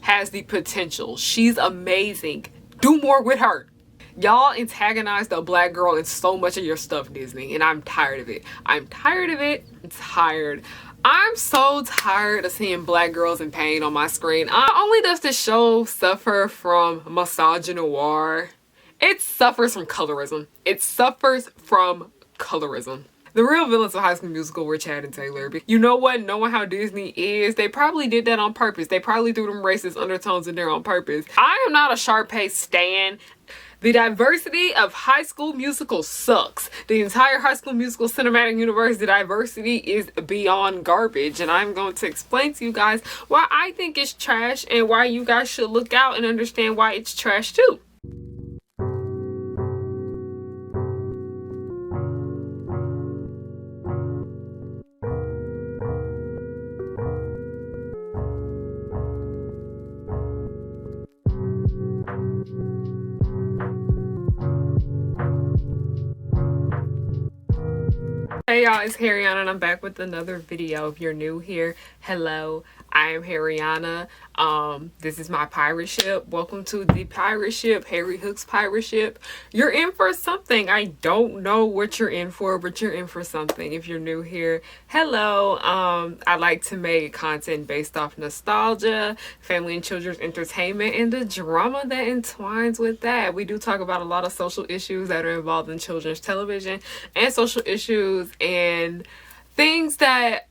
has the potential. She's amazing. Do more with her. Y'all antagonize the black girl in so much of your stuff, Disney, and I'm tired of it. I'm tired of it. I'm tired. I'm so tired of seeing black girls in pain on my screen. Not only does the show suffer from misogynoir, it suffers from colorism. It suffers from colorism. The real villains of High School Musical were Chad and Taylor. You know what? Knowing how Disney is, they probably did that on purpose. They probably threw them racist undertones in there on purpose. I am not a Sharpay stan. The diversity of High School Musical sucks. The entire High School Musical cinematic universe, the diversity is beyond garbage. And I'm going to explain to you guys why I think it's trash and why you guys should look out and understand why it's trash too. Hey y'all, it's Harriyanna and I'm back with another video. If you're new here, hello, I am Harriyanna. This is my pirate ship. Welcome to the pirate ship, Harry Hook's pirate ship. You're in for something. I don't know what you're in for, but you're in for something. If you're new here, hello. I like to make content based off nostalgia, family and children's entertainment, and the drama that entwines with that. We do talk about a lot of social issues that are involved in children's television and social issues and things that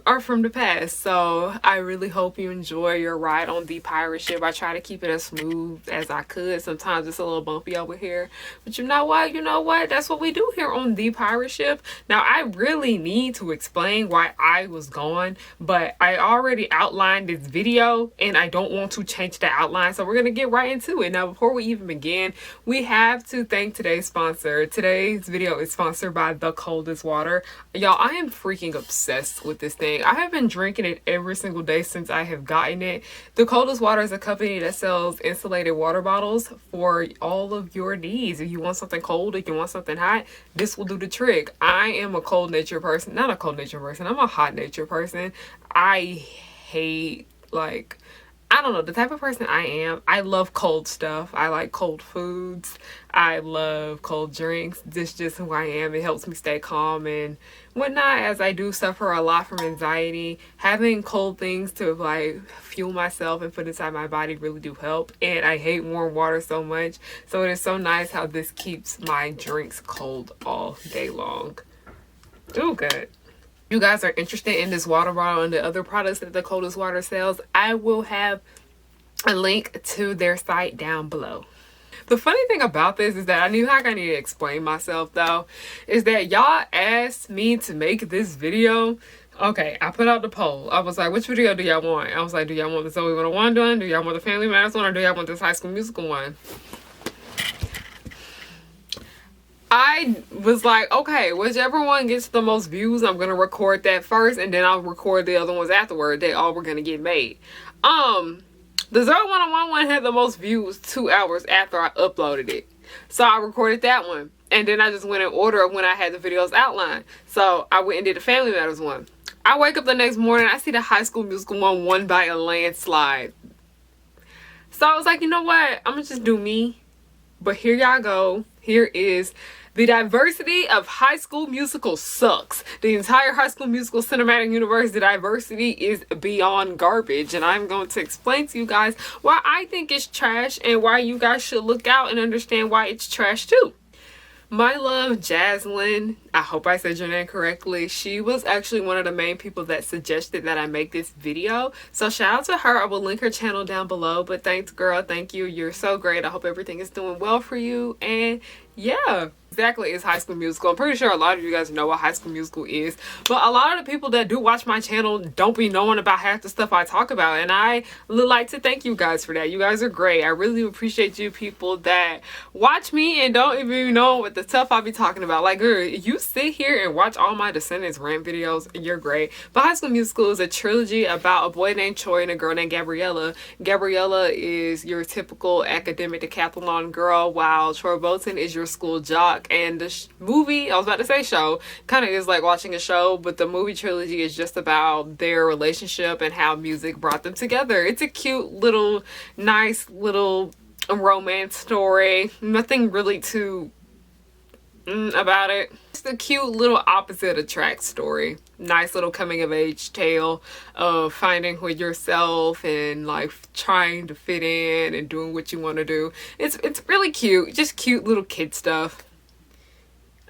are from the past. So I really hope you enjoy your ride on the pirate ship. I try to keep it as smooth as I could. Sometimes it's a little bumpy over here, but you know what, that's what we do here on the pirate ship. Now I really need to explain why I was gone, but I already outlined this video and I don't want to change the outline, so we're gonna get right into it. Now before we even begin, we have to thank today's sponsor. Today's video is sponsored by The Coldest Water. Y'all, I am freaking obsessed with this thing. I have been drinking it every single day since I have gotten it. The Coldest Water is a company that sells insulated water bottles for all of your needs. If you want something cold, if you want something hot, this will do the trick. I am a cold nature person. Not a cold nature person. I'm a hot nature person. I hate, like, I don't know, the type of person I am. I love cold stuff. I like cold foods. I love cold drinks. This is just who I am. It helps me stay calm and whatnot, as I do suffer a lot from anxiety. Having cold things to like fuel myself and put inside my body really do help. And I hate warm water so much. So it is so nice how this keeps my drinks cold all day long. Ooh, good. You guys are interested in this water bottle and the other products that The Coldest Water sells, I will have a link to their site down below. The funny thing about this is that I need to explain myself though, is that y'all asked me to make this video. Okay, I put out the poll. I was like, which video do y'all want? I was like, do y'all want the Zoe 101 one? Do y'all want the Family Matters one? Or do y'all want this High School Musical one? I was like, okay, whichever one gets the most views, I'm gonna record that first and then I'll record the other ones afterward. They all were gonna get made. The 0101 one had the most views 2 hours after I uploaded it. So I recorded that one. And then I just went in order of when I had the videos outlined. So I went and did the Family Matters one. I wake up the next morning, I see the High School Musical one won by a landslide. So I was like, you know what? I'm gonna just do me. But here y'all go. Here is the diversity of High School Musical sucks. The entire High School Musical cinematic universe, the diversity is beyond garbage. And I'm going to explain to you guys why I think it's trash and why you guys should look out and understand why it's trash too. My love, Jaslyn, I hope I said your name correctly. She was actually one of the main people that suggested that I make this video. So shout out to her. I will link her channel down below. But thanks, girl. Thank you. You're so great. I hope everything is doing well for you. And yeah, exactly, it's High School Musical. I'm pretty sure a lot of you guys know what High School Musical is, but a lot of the people that do watch my channel don't be knowing about half the stuff I talk about, and I would like to thank you guys for that. You guys are great. I really appreciate you people that watch me and don't even know what the stuff I be talking about. Like, girl, you sit here and watch all my Descendants rant videos, you're great. But High School Musical is a trilogy about a boy named Troy and a girl named Gabriella. Gabriella is your typical academic decathlon girl, while Troy Bolton is your school jock. block. And the movie, I was about to say show, kind of is like watching a show, but the movie trilogy is just about their relationship and how music brought them together. It's a cute little, nice little romance story. Nothing really too about it. It's a cute little opposite attract story. Nice little coming of age tale of finding with yourself and like trying to fit in and doing what you want to do. It's really cute. Just cute little kid stuff.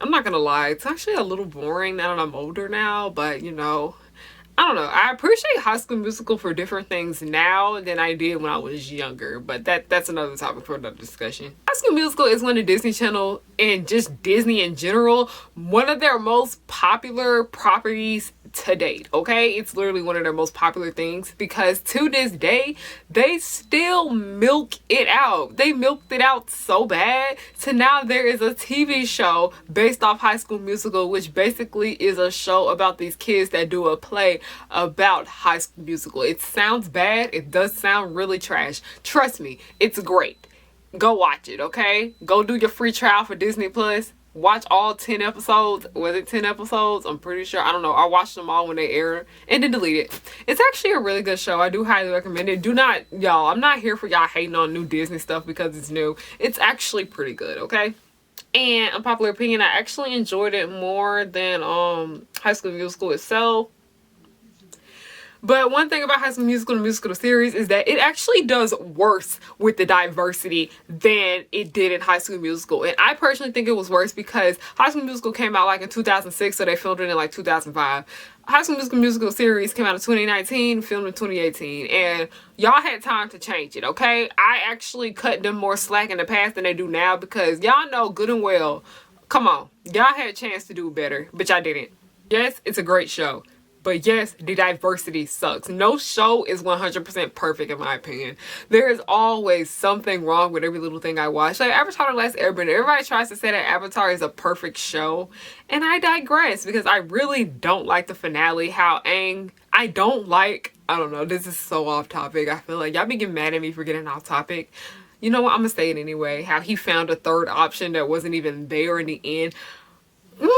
I'm not gonna lie, it's actually a little boring now that I'm older now, but you know, I don't know. I appreciate High School Musical for different things now than I did when I was younger, but that's another topic for another discussion. High School Musical is one of Disney Channel and just Disney in general, one of their most popular properties to date, okay? It's literally one of their most popular things because to this day, they still milk it out. They milked it out so bad. So now there is a TV show based off High School Musical, which basically is a show about these kids that do a play about High School Musical. It sounds bad. It does sound really trash. Trust me, it's great. Go watch it, okay? Go do your free trial for Disney Plus. Watch all 10 episodes. Was it 10 episodes? I'm pretty sure. I don't know. I watched them all when they air and then delete it. It's actually a really good show. I do highly recommend it. Do not, y'all, I'm not here for y'all hating on new Disney stuff because it's new. It's actually pretty good, okay? And unpopular opinion, I actually enjoyed it more than High School Musical itself. But one thing about High School Musical, the musical series, is that it actually does worse with the diversity than it did in High School Musical. And I personally think it was worse because High School Musical came out like in 2006, so they filmed it in like 2005. High School Musical series came out in 2019, filmed in 2018, and y'all had time to change it, okay? I actually cut them more slack in the past than they do now because y'all know good and well, come on, y'all had a chance to do better, but y'all didn't. Yes, it's a great show. But yes, the diversity sucks. No show is 100% perfect in my opinion. There is always something wrong with every little thing I watch. Like Avatar: The Last Airbender, everybody tries to say that Avatar is a perfect show. And I digress because I really don't like the finale, how Aang, I don't know, this is so off topic. I feel like y'all be getting mad at me for getting off topic. You know what, I'm gonna say it anyway. How he found a third option that wasn't even there in the end. Woo!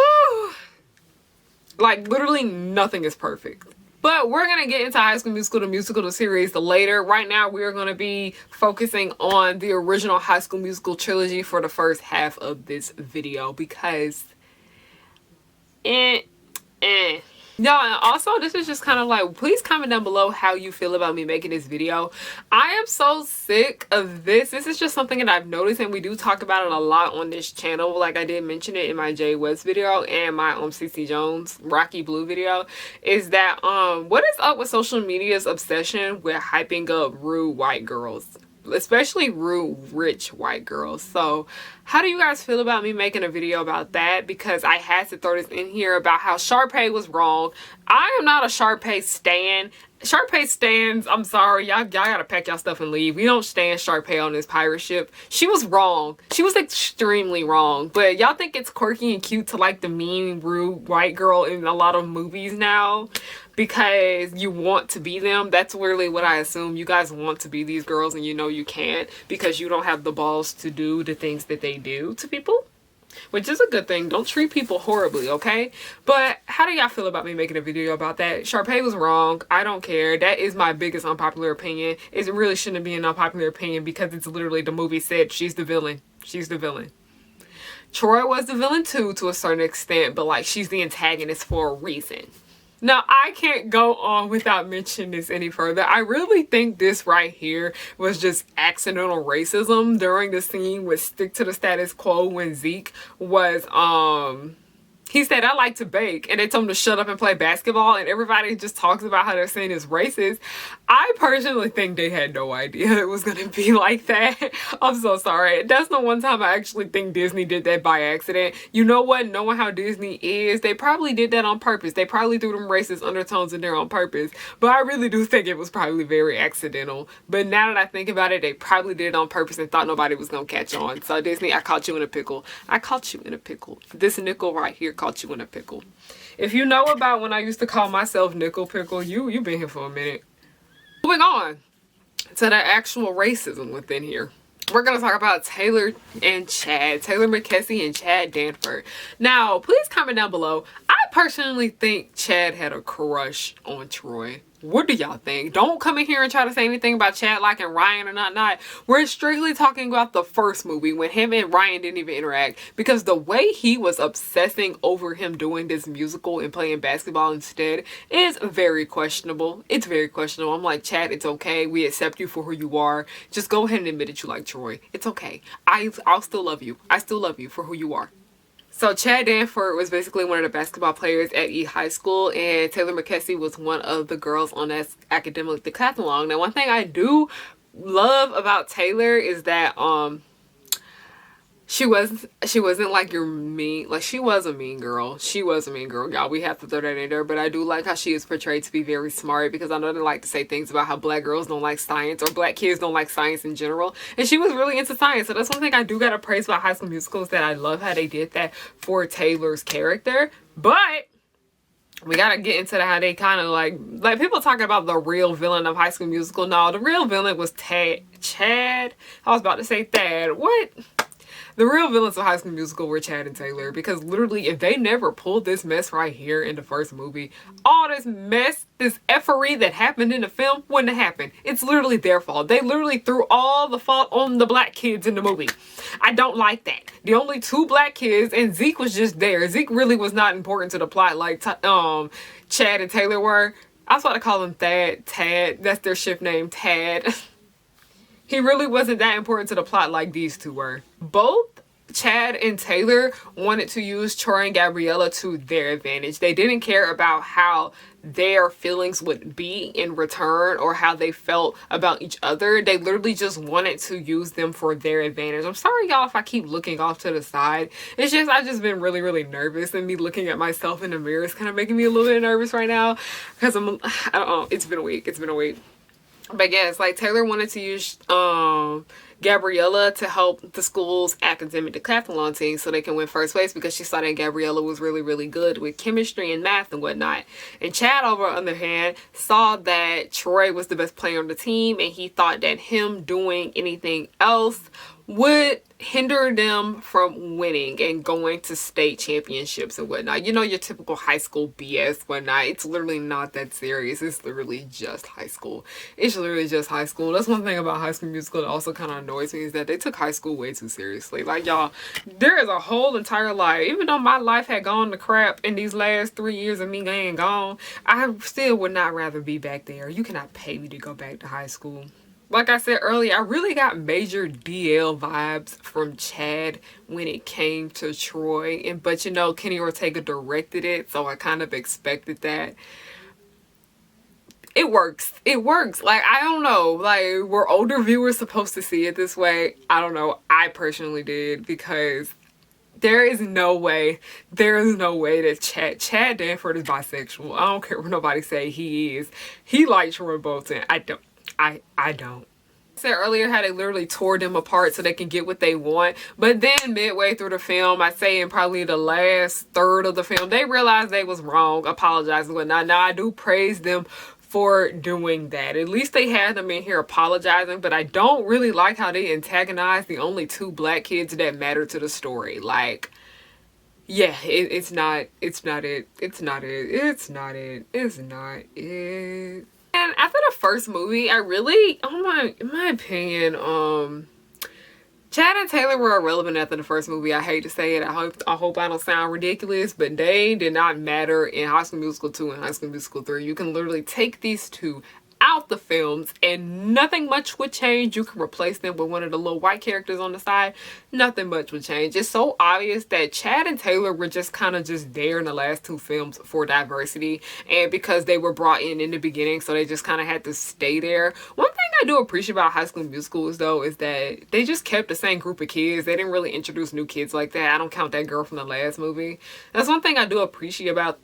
Like, literally nothing is perfect. But we're going to get into High School Musical, the musical, the series later. Right now, we're going to be focusing on the original High School Musical trilogy for the first half of this video because y'all, and also this is just kind of like, please comment down below how you feel about me making this video. I am so sick of this. This is just something that I've noticed, and we do talk about it a lot on this channel. Like I did mention it in my Jay West video and my CC Jones Rocky Blue video, is that what is up with social media's obsession with hyping up rude white girls, especially rude rich white girls? So how do you guys feel about me making a video about that? Because I had to throw this in here about how Sharpay was wrong. I am not a Sharpay stan. Sharpay stans, I'm sorry, y'all gotta pack y'all stuff and leave. We don't stand Sharpay on this pirate ship. She was wrong. She was extremely wrong. But y'all think it's quirky and cute to like the mean, rude white girl in a lot of movies now because you want to be them. That's really what I assume. You guys want to be these girls and you know you can't because you don't have the balls to do the things that they do to people, which is a good thing. Don't treat people horribly, okay? But how do y'all feel about me making a video about that? Sharpay was wrong. I don't care. That is my biggest unpopular opinion. It really shouldn't be an unpopular opinion because it's literally the movie said she's the villain. She's the villain. Troy was the villain too to a certain extent, but like she's the antagonist for a reason. Now, I can't go on without mentioning this any further. I really think this right here was just accidental racism during the scene with Stick to the Status Quo when Zeke was, he said, I like to bake, and they told him to shut up and play basketball, and everybody just talks about how they're saying it's racist. I personally think they had no idea it was going to be like that. I'm so sorry. That's the one time I actually think Disney did that by accident. You know what? Knowing how Disney is, they probably did that on purpose. They probably threw them racist undertones in there on purpose, but I really do think it was probably very accidental. But now that I think about it, they probably did it on purpose and thought nobody was going to catch on. So Disney, I caught you in a pickle. I caught you in a pickle. This nickel right here caught you in a pickle. If you know about when I used to call myself Nickel Pickle, you've been here for a minute. Moving on to the actual racism within here. we're going to talk about Taylor and Chad. Taylor McKessie and Chad Danford. Now, please comment down below. I personally think Chad had a crush on Troy. What do y'all think? Don't come in here and try to say anything about Chad liking Ryan or not. We're strictly talking about the first movie when him and Ryan didn't even interact, because the way he was obsessing over him doing this musical and playing basketball instead is very questionable. It's very questionable. I'm like, Chad, it's okay. We accept you for who you are. Just go ahead and admit that you like Troy. It's okay. I'll still love you. I still love you for who you are. So Chad Danford was basically one of the basketball players at E High School, and Taylor McKessie was one of the girls on that academic decathlon. Now, one thing I do love about Taylor is that she wasn't like your mean, like she was a mean girl. She was a mean girl, y'all. We have to throw that in there. But I do like how she is portrayed to be very smart, because I know they like to say things about how black girls don't like science, or black kids don't like science in general. And she was really into science. So that's one thing I do gotta praise about High School Musical, is that I love how they did that for Taylor's character. But we gotta get into how they kind of like people talking about the real villain of High School Musical. No, the real villain was Chad. I was about to say Thad. What? The real villains of High School Musical were Chad and Taylor, because literally if they never pulled this mess right here in the first movie, all this mess, this effery that happened in the film wouldn't have happened. It's literally their fault. They literally threw all the fault on the black kids in the movie. I don't like that. The only two black kids, and Zeke was just there. Zeke really was not important to the plot like Chad and Taylor were. I was about to call him Tad. That's their shift name, Tad. He really wasn't that important to the plot like these two were. Both Chad and Taylor wanted to use Troy and Gabriella to their advantage. They didn't care about how their feelings would be in return, or how they felt about each other. They literally just wanted to use them for their advantage. I'm sorry, y'all, if I keep looking off to the side. It's just, I've just been really, really nervous, and me looking at myself in the mirror is kind of making me a little bit nervous right now, because I don't know, it's been a week. But yes, like Taylor wanted to use Gabriella to help the school's academic decathlon team so they can win first place, because she saw that Gabriella was really, really good with chemistry and math and whatnot. And Chad, on the other hand, saw that Troy was the best player on the team, and he thought that him doing anything else would hinder them from winning and going to state championships and whatnot. You know, your typical high school BS, whatnot. It's literally not that serious. It's literally just high school. It's literally just high school. That's one thing about High School Musical that also kind of annoys me, is that they took high school way too seriously. Like, y'all, there is a whole entire life. Even though my life had gone to crap in these last 3 years of me being gone, I still would not rather be back there. You cannot pay me to go back to high school. Like I said earlier, I really got major DL vibes from Chad when it came to Troy. But you know, Kenny Ortega directed it, so I kind of expected that. It works. It works. Like, I don't know. Like, were older viewers supposed to see it this way? I don't know. I personally did, because there is no way that Chad Danford is bisexual. I don't care what nobody say he is. He likes Troy Bolton. I don't. I don't. I said earlier how they literally tore them apart so they can get what they want. But then midway through the film, I say in probably the last third of the film, they realized they was wrong, apologized and whatnot. Now, I do praise them for doing that. At least they had them in here apologizing, but I don't really like how they antagonize the only two black kids that matter to the story. Like, yeah, it's not it. And after the first movie, I really, in my opinion, Chad and Taylor were irrelevant after the first movie. I hate to say it. I hope I don't sound ridiculous, but they did not matter in High School Musical 2 and High School Musical 3. You can literally take these two out the films and nothing much would change. You can replace them with one of the little white characters on the side. Nothing much would change. It's so obvious that Chad and Taylor were just kind of just there in the last two films for diversity, and because they were brought in the beginning, so they just kind of had to stay there. One thing I do appreciate about High School Musicals, though, is that they just kept the same group of kids. They didn't really introduce new kids like that. I don't count that girl from the last movie. That's one thing I do appreciate about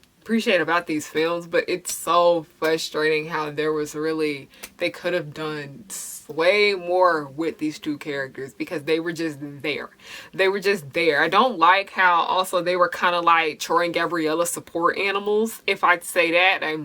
these films, but it's so frustrating how they could have done way more with these two characters, because they were just there. I don't like how also they were kind of like Troy and Gabriella support animals, if I'd say that.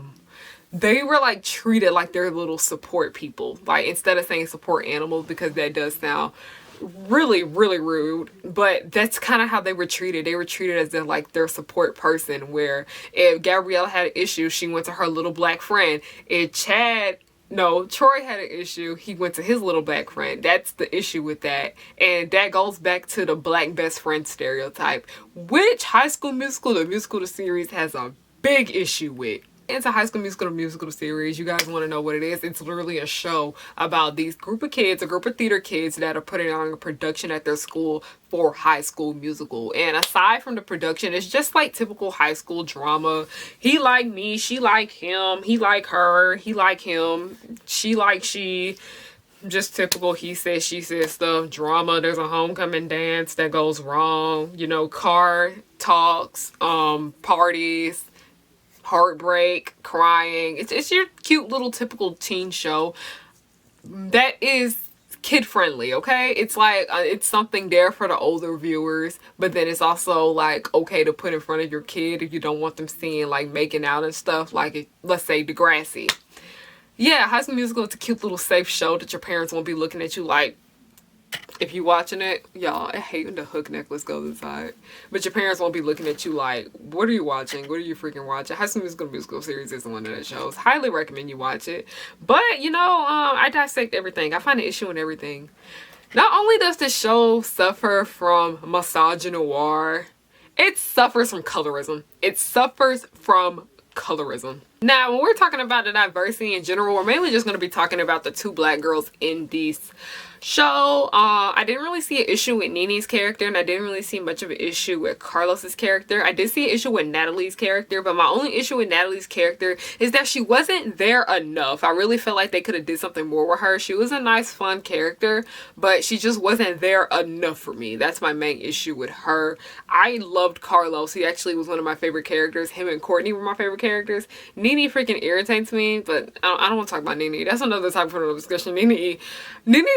They were like treated like they're little support people, like instead of saying support animals, because that does sound really, really rude, but that's kind of how they were treated. They were treated as like their support person, where if Gabriella had an issue, she went to her little black friend. If Troy had an issue, he went to his little black friend. That's the issue with that. And that goes back to the black best friend stereotype, which High School Musical, the series, has a big issue with. It's a High School Musical series. You guys want to know what it is? It's literally a show about these group of kids, a group of theater kids that are putting on a production at their school for High School Musical. And aside from the production, it's just like typical high school drama. He like me, she like him, he like her, he like him, she like she. Just typical he said, she said stuff, drama. There's a homecoming dance that goes wrong, you know, car talks, parties, heartbreak, crying. It's your cute little typical teen show that is kid friendly, okay? It's like it's something there for the older viewers, but then it's also like okay to put in front of your kid if you don't want them seeing like making out and stuff, like let's say Degrassi. Yeah, High School Musical is a cute little safe show that your parents won't be looking at you like, if you watching it, y'all, I hate when the hook necklace goes inside. But your parents won't be looking at you like, what are you watching? What are you freaking watching? High School Musical series is one of those shows. Highly recommend you watch it. But, you know, I dissect everything. I find an issue in everything. Not only does the show suffer from misogynoir, it suffers from colorism. It suffers from colorism. Now, when we're talking about the diversity in general, we're mainly just going to be talking about the two black girls in this show. I didn't really see an issue with Nini's character, and I didn't really see much of an issue with Carlos's character. I did see an issue with Natalie's character, but my only issue with Natalie's character is that she wasn't there enough. I really felt like they could have did something more with her. She was a nice, fun character, but she just wasn't there enough for me. That's my main issue with her. I loved Carlos. He actually was one of my favorite characters. Him and Courtney were my favorite characters. Nini freaking irritates me, but I don't want to talk about Nini. That's another topic for another discussion. Nini's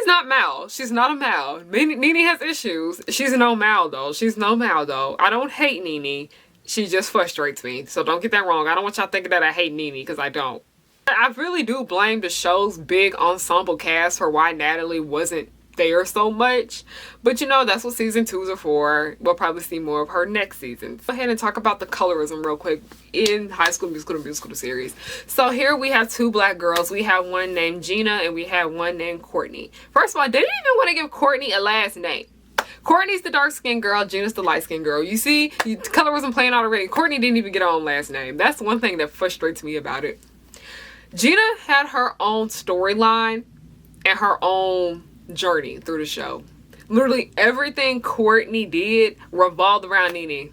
not Mal. She's not a Mal. Nini has issues. She's no Mal though. She's no Mal though. I don't hate Nini. She just frustrates me. So don't get that wrong. I don't want y'all thinking that I hate Nini, because I don't. I really do blame the show's big ensemble cast for why Natalie wasn't there so much, but you know, that's what season 2s are for. We'll probably see more of her next season. Go ahead and talk about the colorism real quick in High School Musical, the musical series. So here we have two black girls. We have one named Gina and we have one named Courtney. First of all, they didn't even want to give Courtney a last name. Courtney's the dark-skinned girl, Gina's the light-skinned girl. You see, colorism playing out already. Courtney didn't even get her own last name. That's one thing that frustrates me about it. Gina had her own storyline and her own journey through the show. Literally everything Courtney did revolved around Nene.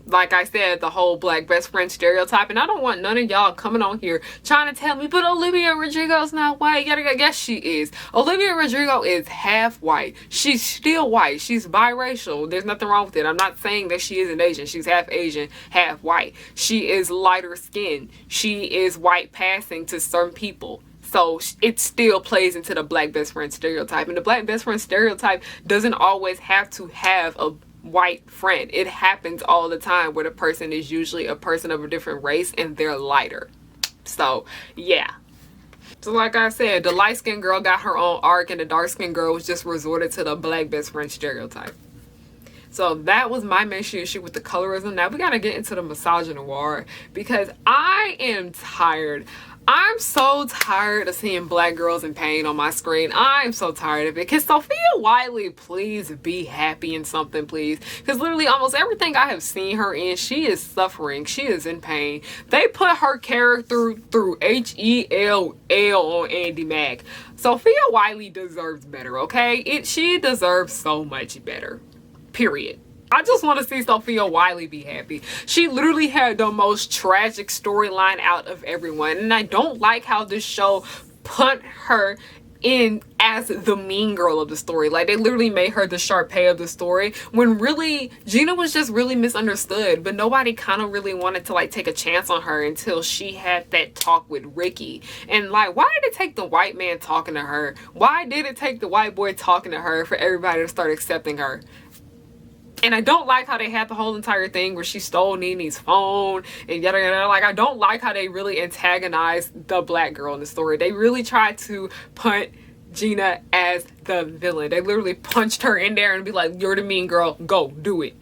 Like I said, the whole black best friend stereotype, and I don't want none of y'all coming on here trying to tell me, but Olivia Rodrigo's not white. Yes, she is. Olivia Rodrigo is half white. She's still white. She's biracial. There's nothing wrong with it. I'm not saying that she isn't Asian. She's half Asian, half white. She is lighter skinned. She is white passing to certain people. So it still plays into the black best friend stereotype. And the black best friend stereotype doesn't always have to have a white friend. It happens all the time where the person is usually a person of a different race and they're lighter. So, yeah. So like I said, the light-skinned girl got her own arc and the dark-skinned girl was just resorted to the black best friend stereotype. So that was my main issue with the colorism. Now we gotta get into the misogynoir because I am tired. I'm so tired of seeing black girls in pain on my screen. I'm so tired of it. Can Sophia Wiley please be happy in something, please? Because literally almost everything I have seen her in, she is suffering. She is in pain. They put her character through HELL on Andy Mack. Sophia Wiley deserves better, okay? She deserves so much better. Period. I just want to see Sophia Wiley be happy. She literally had the most tragic storyline out of everyone. And I don't like how this show put her in as the mean girl of the story. Like, they literally made her the Sharpay of the story, when really Gina was just really misunderstood. But nobody kind of really wanted to like take a chance on her until she had that talk with Ricky. And like, why did it take the white man talking to her? Why did it take the white boy talking to her for everybody to start accepting her? And I don't like how they had the whole entire thing where she stole Nene's phone and yada yada. Like, I don't like how they really antagonized the black girl in the story. They really tried to put Gina as the villain. They literally punched her in there and be like, you're the mean girl, go do it.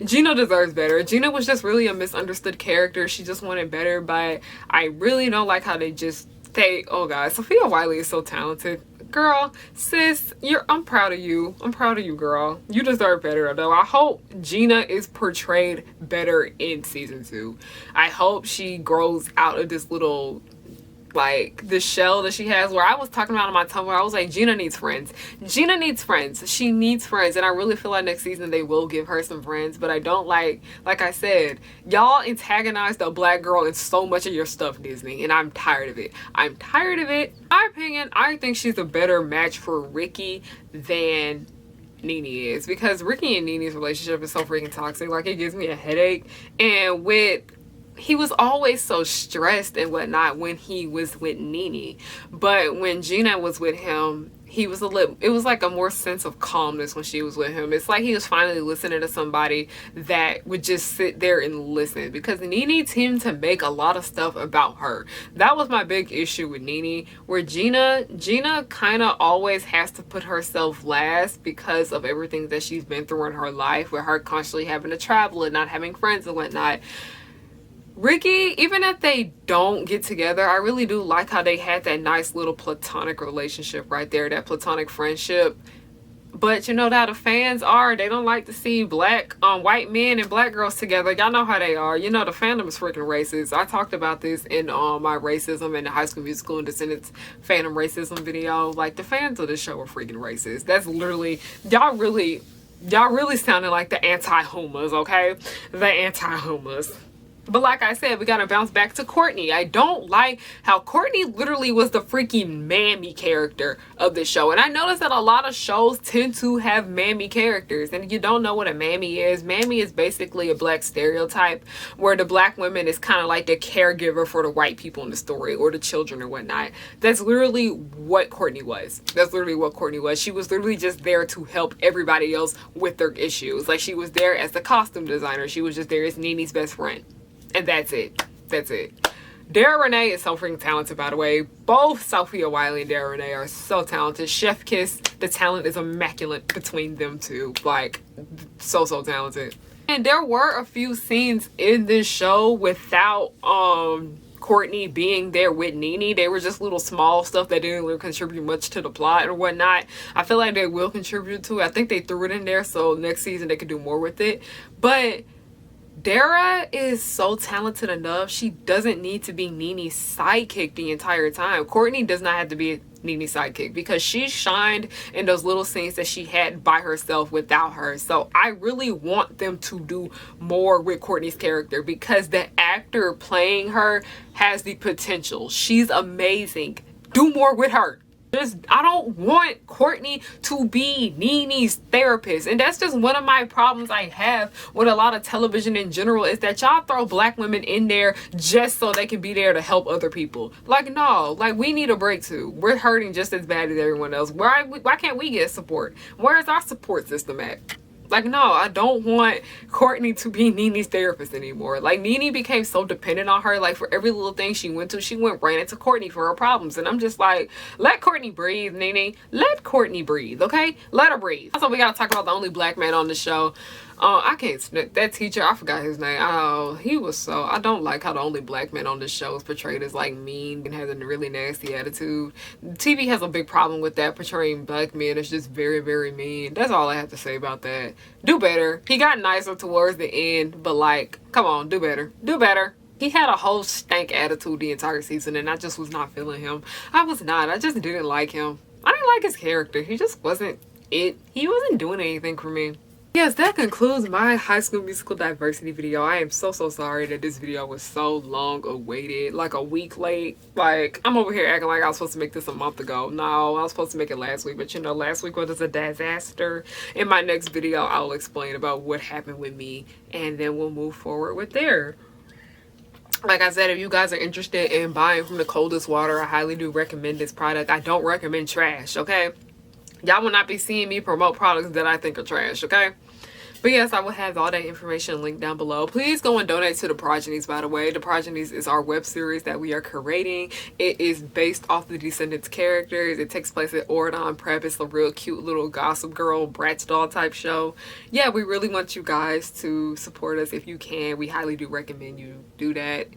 Gina deserves better. Gina was just really a misunderstood character. She just wanted better, but I really don't like how oh god, Sophia Wiley is so talented. Girl, sis, I'm proud of you. I'm proud of you, girl. You deserve better, though. I hope Gina is portrayed better in season 2. I hope she grows out of this little, like, the shell that she has, where I was talking about on my Tumblr. I was like, Gina needs friends. Gina needs friends. She needs friends. And I really feel like next season they will give her some friends. But I don't like I said, y'all antagonized a black girl in so much of your stuff, Disney. And I'm tired of it. I'm tired of it. In my opinion, I think she's a better match for Ricky than Nene is. Because Ricky and Nene's relationship is so freaking toxic. Like, it gives me a headache. And he was always so stressed and whatnot when he was with Nene. But when Gina was with him, it was like a more sense of calmness when she was with him. It's like he was finally listening to somebody that would just sit there and listen, because Nene seemed to make a lot of stuff about her. That was my big issue with Nene, where Gina kind of always has to put herself last because of everything that she's been through in her life, with her constantly having to travel and not having friends and whatnot. Ricky, even if they don't get together, I really do like how they had that nice little platonic relationship right there, that platonic friendship. But you know how the fans are. They don't like to see white men and black girls together. Y'all know how they are. You know, the fandom is freaking racist. I talked about this in my racism and the High School Musical and Descendants fandom racism video. Like, the fans of this show are freaking racist. That's literally, y'all really sounding like the anti-homers, okay? The anti-homers. But like I said, we gotta bounce back to Courtney. I don't like how Courtney literally was the freaking mammy character of the show. And I noticed that a lot of shows tend to have mammy characters. And if you don't know what a mammy is basically a black stereotype where the black woman is kind of like the caregiver for the white people in the story, or the children or whatnot. That's literally what Courtney was. She was literally just there to help everybody else with their issues. Like, she was there as the costume designer. She was just there as Nene's best friend. And that's it. Dara Renee is so freaking talented, by the way. Both Sophia Wiley and Dara Renee are so talented. Chef Kiss, the talent is immaculate between them two. Like, so talented. And there were a few scenes in this show without Courtney being there with Nene. They were just little small stuff that didn't really contribute much to the plot or whatnot. I feel like they will contribute to it. I think they threw it in there so next season they could do more with it. But Dara is so talented enough. She doesn't need to be Nene's sidekick the entire time. Courtney does not have to be Nene's sidekick, because she shined in those little scenes that she had by herself without her. So I really want them to do more with Courtney's character, because the actor playing her has the potential. She's amazing. Do more with her. I don't want Courtney to be Nene's therapist. And that's just one of my problems I have with a lot of television in general, is that y'all throw black women in there just so they can be there to help other people. Like, no, like, we need a break too. We're hurting just as bad as everyone else. Why can't we get support? Where is our support system at? Like, no, I don't want Courtney to be Nene's therapist anymore. Like, Nene became so dependent on her. Like, for every little thing she went ran into Courtney for her problems. And I'm just like, let Courtney breathe, Nene. Let Courtney breathe, okay? Let her breathe. Also, we gotta talk about the only black man on the show. I can't, that teacher, I forgot his name. Oh, I don't like how the only black man on this show is portrayed as, like, mean and has a really nasty attitude. TV has a big problem with that, portraying black men as just very, very mean. That's all I have to say about that. Do better. He got nicer towards the end, but, like, come on, do better. Do better. He had a whole stank attitude the entire season, and I just was not feeling him. I just didn't like him. I didn't like his character. He just wasn't it. He wasn't doing anything for me. Yes, that concludes my High School Musical diversity video. I am so sorry that this video was so long awaited, like a week late. Like, I'm over here acting like I was supposed to make this a month ago. No, I was supposed to make it last week, but you know, last week was a disaster. In my next video, I'll explain about what happened with me, and then we'll move forward with there. Like I said, if you guys are interested in buying from the coldest water, I highly do recommend this product. I don't recommend trash, okay? Y'all will not be seeing me promote products that I think are trash, okay? But yes, I will have all that information linked down below. Please go and donate to The Progenies, by the way. The Progenies is our web series that we are creating. It is based off the Descendants characters. It takes place at Ordon Prep. It's a real cute little Gossip Girl, Bratz doll type show. Yeah, we really want you guys to support us if you can. We highly do recommend you do that.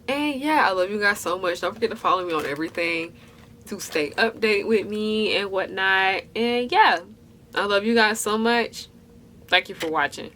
And yeah, I love you guys so much. Don't forget to follow me on everything to stay updated with me and whatnot. And yeah, I love you guys so much. Thank you for watching.